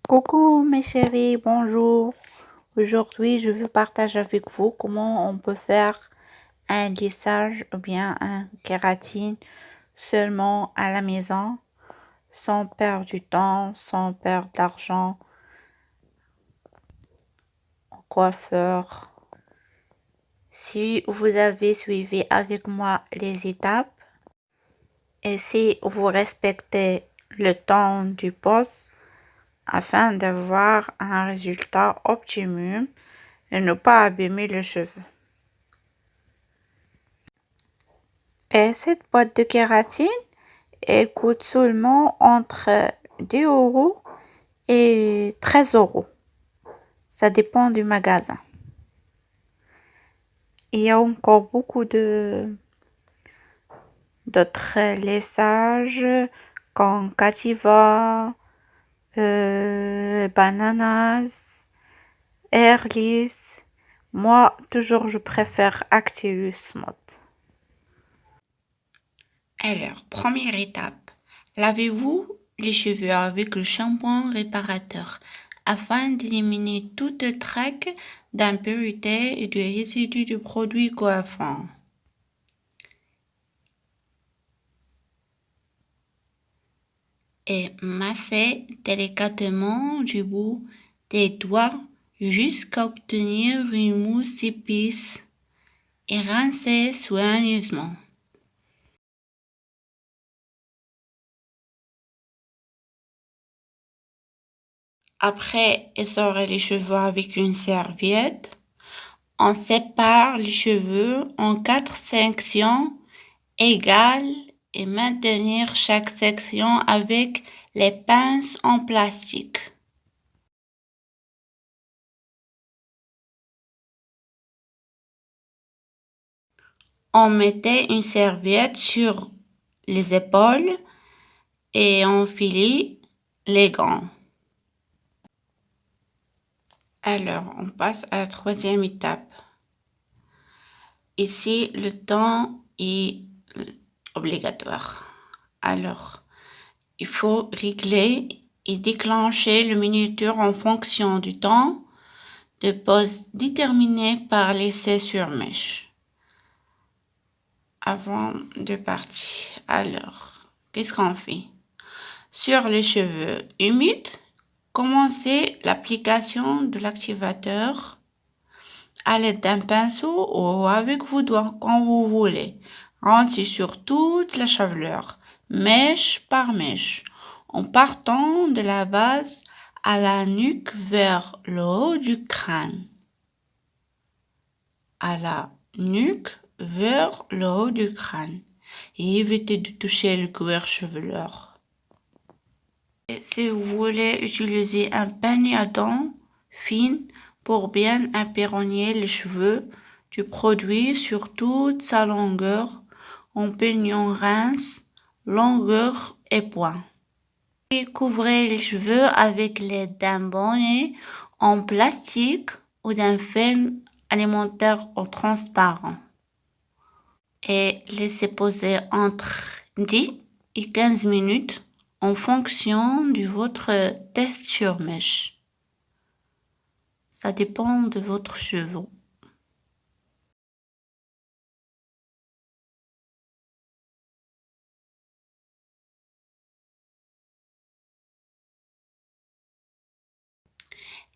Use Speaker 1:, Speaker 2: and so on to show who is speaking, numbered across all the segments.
Speaker 1: Coucou mes chéris, bonjour. Aujourd'hui, je veux partager avec vous comment on peut faire un lissage ou bien un kératine seulement à la maison, sans perdre du temps, sans perdre d'argent au coiffeur. Si vous avez suivi avec moi les étapes et si vous respectez le temps du poste afin d'avoir un résultat optimum et ne pas abîmer le cheveu. Et cette boîte de kératine, elle coûte seulement entre 10 € et 13 €. Ça dépend du magasin. Il y a encore beaucoup d'autres lissages comme Cativa, Bananas, Airless. Moi, toujours, je préfère Actilus Mode. Alors, première étape, lavez-vous les cheveux avec le shampoing réparateur afin d'éliminer toute trace d'impureté et de résidus du produit coiffant. Et massez délicatement du bout des doigts jusqu'à obtenir une mousse épaisse et rincez soigneusement. Après essorer les cheveux avec une serviette, on sépare les cheveux en 4 sections égales et maintenir chaque section avec les pinces en plastique. On mettait une serviette sur les épaules et on filit les gants. Alors, on passe à la troisième étape. Ici, le temps est obligatoire. Alors, il faut régler et déclencher le minuteur en fonction du temps de pause déterminé par l'essai sur mèche. Avant de partir, alors, qu'est-ce qu'on fait? Sur les cheveux humides, commencez l'application de l'activateur à l'aide d'un pinceau ou avec vos doigts quand vous voulez. Rentrez sur toute la chevelure, mèche par mèche, en partant de la base à la nuque vers le haut du crâne. À la nuque vers le haut du crâne. Et évitez de toucher le cuir chevelu. Et si vous voulez utiliser un peigne à dents fine pour bien apaironner les cheveux du produit sur toute sa longueur en peignant rince, longueur et point. Et couvrez les cheveux avec l'aide d'un bonnet en plastique ou d'un film alimentaire en transparent. Et laissez poser entre 10 et 15 minutes en fonction de votre test sur mèche. Ça dépend de votre cheveu.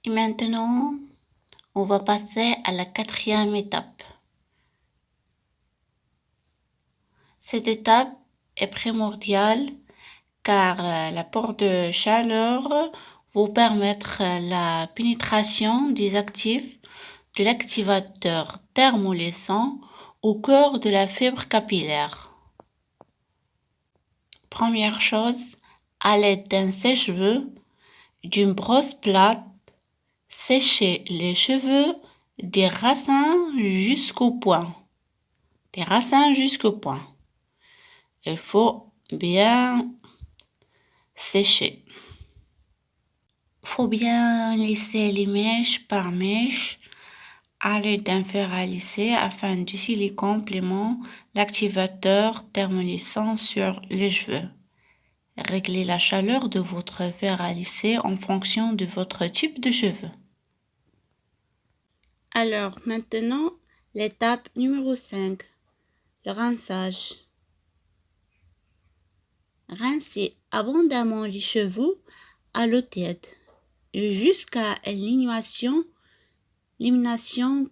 Speaker 1: Et maintenant, on va passer à la quatrième étape. Cette étape est primordiale car l'apport de chaleur vous permettre la pénétration des actifs de l'activateur thermolescent au cœur de la fibre capillaire. Première chose, à l'aide d'un sèche-cheveux, d'une brosse plate, séchez les cheveux des racines jusqu'au point. Des racines jusqu'au point. Il faut bien sécher. Il faut bien lisser les mèches par mèche à l'aide d'un fer à lisser afin d'utiliser complètement l'activateur thermolescent sur les cheveux. Réglez la chaleur de votre verre à lisser en fonction de votre type de cheveux. Alors maintenant, l'étape numéro 5, le rinçage. Rincez abondamment les cheveux à l'eau tiède jusqu'à l'élimination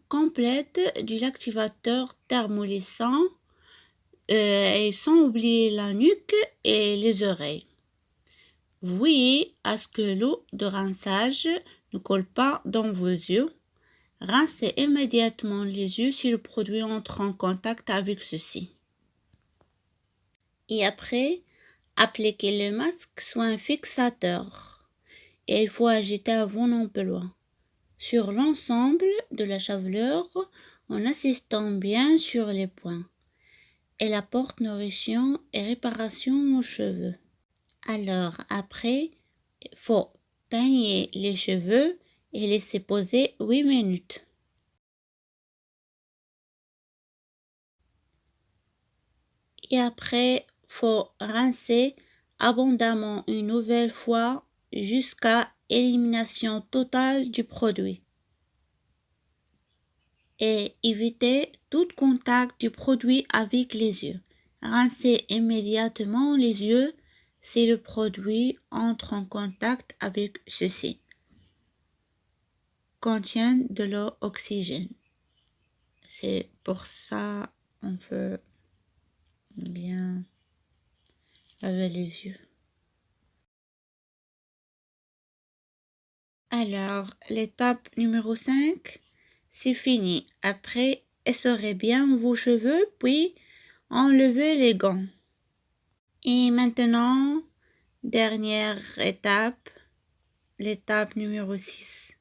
Speaker 1: complète de l'activateur thermolysant et sans oublier la nuque et les oreilles. Veillez à ce que l'eau de rinçage ne colle pas dans vos yeux. Rincez immédiatement les yeux si le produit entre en contact avec ceux-ci. Et après, appliquez le masque sur un fixateur et il faut agiter à bon emploi sur l'ensemble de la chevelure en insistant bien sur les points. Elle apporte nourrition et réparation aux cheveux. Alors après, il faut peigner les cheveux et laisser poser 8 minutes. Et après, faut rincer abondamment une nouvelle fois jusqu'à élimination totale du produit. Et éviter tout contact du produit avec les yeux. Rincez immédiatement les yeux si le produit entre en contact avec ceux-ci. Contient de l'eau oxygène. C'est pour ça on peut bien laver les yeux. Alors, l'étape numéro 5, c'est fini. Après, essorez bien vos cheveux, puis enlevez les gants. Et maintenant, dernière étape, l'étape numéro 6.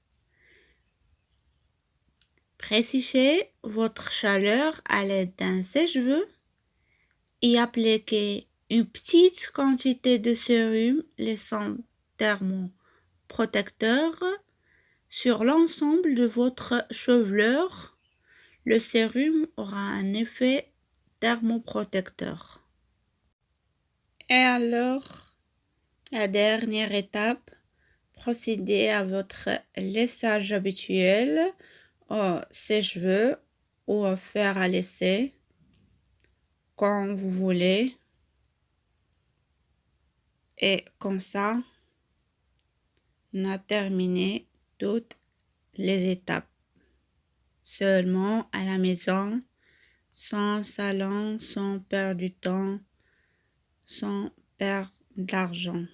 Speaker 1: Précisez votre chaleur à l'aide d'un sèche-cheveux et appliquez une petite quantité de sérum laissant thermoprotecteur sur l'ensemble de votre chevelure. Le sérum aura un effet thermoprotecteur. Et alors, la dernière étape, procédez à votre lissage habituel au sèche-cheveux ou au fer à lisser, quand vous voulez. Et comme ça, on a terminé toutes les étapes. Seulement à la maison, sans salon, sans perdre du temps, sans perdre d'argent.